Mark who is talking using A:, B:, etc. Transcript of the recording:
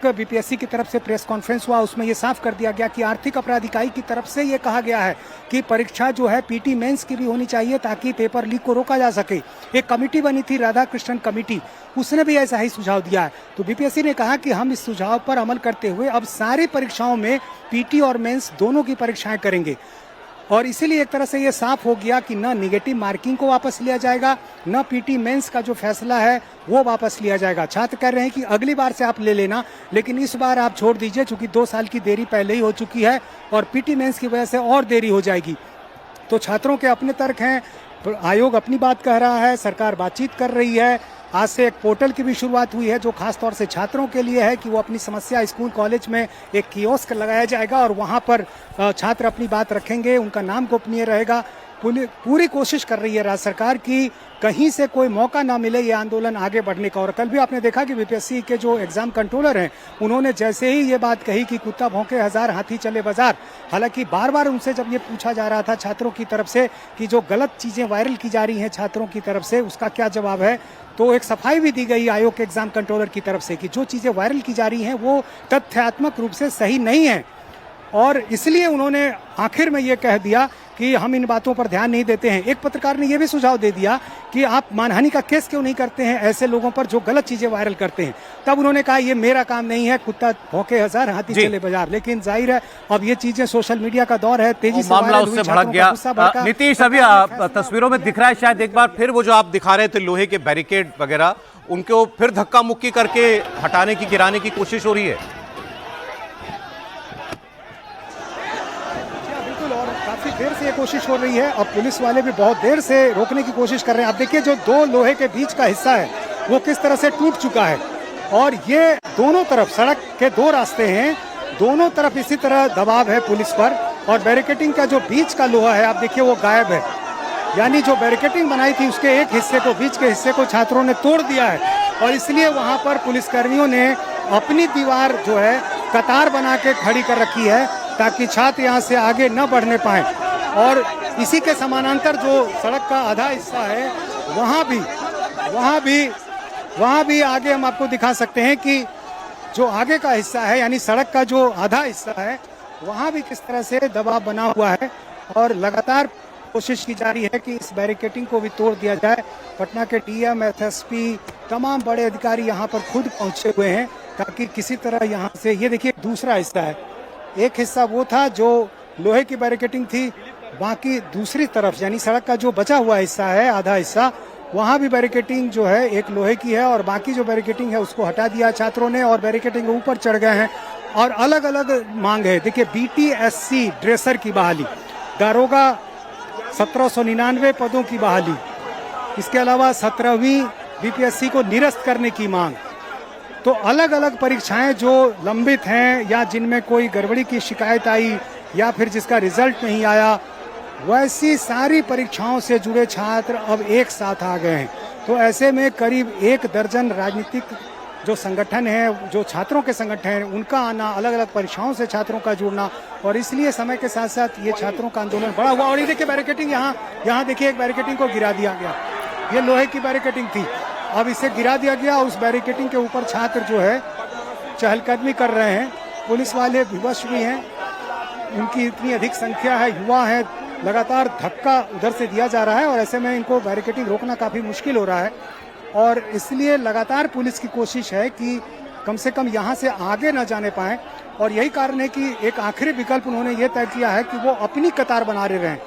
A: BPSC की तरफ से प्रेस कॉन्फ्रेंस हुआ, उसमें ये साफ कर दिया गया कि आर्थिक अपराध इकाई की तरफ से ये कहा गया है कि परीक्षा जो है पीटी मेंस की भी होनी चाहिए ताकि पेपर लीक को रोका जा सके। एक कमेटी बनी थी, राधा कृष्णन कमेटी, उसने भी ऐसा ही सुझाव दिया है। तो बीपीएससी ने कहा कि हम इस सुझाव पर अमल करते हुए अब सारी परीक्षाओं में पीटी और मेंस दोनों की परीक्षाएं करेंगे। और इसीलिए एक तरह से ये साफ हो गया कि न निगेटिव मार्किंग को वापस लिया जाएगा, न पीटी मेंस का जो फैसला है वो वापस लिया जाएगा। छात्र कह रहे हैं कि अगली बार से आप ले लेना, लेकिन इस बार आप छोड़ दीजिए, चूंकि 2 साल की देरी पहले ही हो चुकी है और पीटी मेंस की वजह से और देरी हो जाएगी। तो छात्रों के अपने तर्क हैं, आयोग अपनी बात कह रहा है, सरकार बातचीत कर रही है। आज से एक पोर्टल की भी शुरुआत हुई है जो खास तौर से छात्रों के लिए है कि वो अपनी समस्या स्कूल कॉलेज में एक कियोस्क लगाया जाएगा और वहां पर छात्र अपनी बात रखेंगे, उनका नाम गोपनीय रहेगा। पूरी कोशिश कर रही है राज्य सरकार की कहीं से कोई मौका ना मिले ये आंदोलन आगे बढ़ने का। और कल भी आपने देखा कि बीपीएससी के जो एग्जाम कंट्रोलर हैं उन्होंने जैसे ही ये बात कही कि कुत्ता भौंके हजार हाथी चले बाजार, हालांकि बार बार उनसे जब ये पूछा जा रहा था छात्रों की तरफ से कि जो गलत चीजें वायरल की जा रही हैं छात्रों की तरफ से उसका क्या जवाब है, तो एक सफाई भी दी गई आयोग के एग्जाम कंट्रोलर की तरफ से कि जो चीजें वायरल की जा रही हैं वो तथ्यात्मक रूप से सही नहीं है। और इसलिए उन्होंने आखिर में ये कह दिया कि हम इन बातों पर ध्यान नहीं देते हैं। एक पत्रकार ने यह भी सुझाव दे दिया कि आप मानहानि का केस क्यों नहीं करते हैं ऐसे लोगों पर जो गलत चीजें वायरल करते हैं। तब उन्होंने कहा ये मेरा काम नहीं है, कुत्ता भौंके हजार हाथी चले बाजार। लेकिन जाहिर है अब ये चीजें सोशल मीडिया का दौर है, तेजी से
B: मामला उससे भड़क गया। नीतीश, अभी तस्वीरों में दिख रहा है शायद एक बार फिर वो जो आप दिखा रहे थे लोहे के बैरिकेड वगैरह, उनको फिर धक्का मुक्की करके हटाने की, गिराने की कोशिश हो रही है।
A: काफी देर से ये कोशिश हो रही है और पुलिस वाले भी बहुत देर से रोकने की कोशिश कर रहे हैं। आप देखिए जो 2 लोहे के बीच का हिस्सा है वो किस तरह से टूट चुका है और ये दोनों तरफ सड़क के 2 रास्ते हैं, दोनों तरफ इसी तरह दबाव है पुलिस पर। और बैरिकेटिंग का जो बीच का लोहा है आप देखिए वो गायब है, यानी जो बैरिकेटिंग बनाई थी उसके एक हिस्से को, बीच के हिस्से को छात्रों ने तोड़ दिया है। और इसलिए वहां पर पुलिसकर्मियों ने अपनी दीवार जो है कतार बना के खड़ी कर रखी है ताकि छात्र यहाँ से आगे न बढ़ने पाए। और इसी के समानांतर जो सड़क का आधा हिस्सा है वहाँ भी आगे हम आपको दिखा सकते हैं कि जो आगे का हिस्सा है यानी सड़क का जो आधा हिस्सा है वहाँ भी किस तरह से दबाव बना हुआ है। और लगातार कोशिश की जा रही है कि इस बैरिकेटिंग को भी तोड़ दिया जाए। पटना के डीएम, एसएसपी, तमाम बड़े अधिकारी यहाँ पर खुद पहुँचे हुए हैं ताकि किसी तरह यहाँ से, ये देखिए दूसरा हिस्सा है, एक हिस्सा वो था जो लोहे की बैरिकेटिंग थी, बाकी दूसरी तरफ यानी सड़क का जो बचा हुआ हिस्सा है आधा हिस्सा, वहां भी बैरिकेटिंग जो है एक लोहे की है और बाकी जो बैरिकेटिंग है उसको हटा दिया छात्रों ने और बैरिकेटिंग के ऊपर चढ़ गए हैं। और अलग अलग मांग है, देखिए बीटीएससी ड्रेसर की बहाली, दारोगा 1799 पदों की बहाली, इसके अलावा 17वीं बीपीएससी को निरस्त करने की मांग। तो अलग अलग परीक्षाएं जो लंबित हैं या जिनमें कोई गड़बड़ी की शिकायत आई या फिर जिसका रिजल्ट नहीं आया, वैसी सारी परीक्षाओं से जुड़े छात्र अब एक साथ आ गए हैं। तो ऐसे में करीब 1 दर्जन राजनीतिक जो संगठन हैं, जो छात्रों के संगठन हैं, उनका आना, अलग अलग परीक्षाओं से छात्रों का जुड़ना, और इसलिए समय के साथ साथ ये छात्रों का आंदोलन बढ़ा हुआ। और ये देखिए बैरिकेटिंग, यहाँ देखिए एक बैरिकेटिंग को गिरा दिया गया, ये लोहे की बैरिकेटिंग थी, अब इसे गिरा दिया गया। उस बैरिकेटिंग के ऊपर छात्र जो है चहलकदमी कर रहे हैं, पुलिस वाले विवश भी हैं, उनकी इतनी अधिक संख्या है, युवा है, लगातार धक्का उधर से दिया जा रहा है और ऐसे में इनको बैरिकेटिंग रोकना काफ़ी मुश्किल हो रहा है। और इसलिए लगातार पुलिस की कोशिश है कि कम से कम यहाँ से आगे न जाने पाएँ। और यही कारण है कि एक आखिरी विकल्प उन्होंने ये तय किया है कि वो अपनी कतार बना रहे हैं।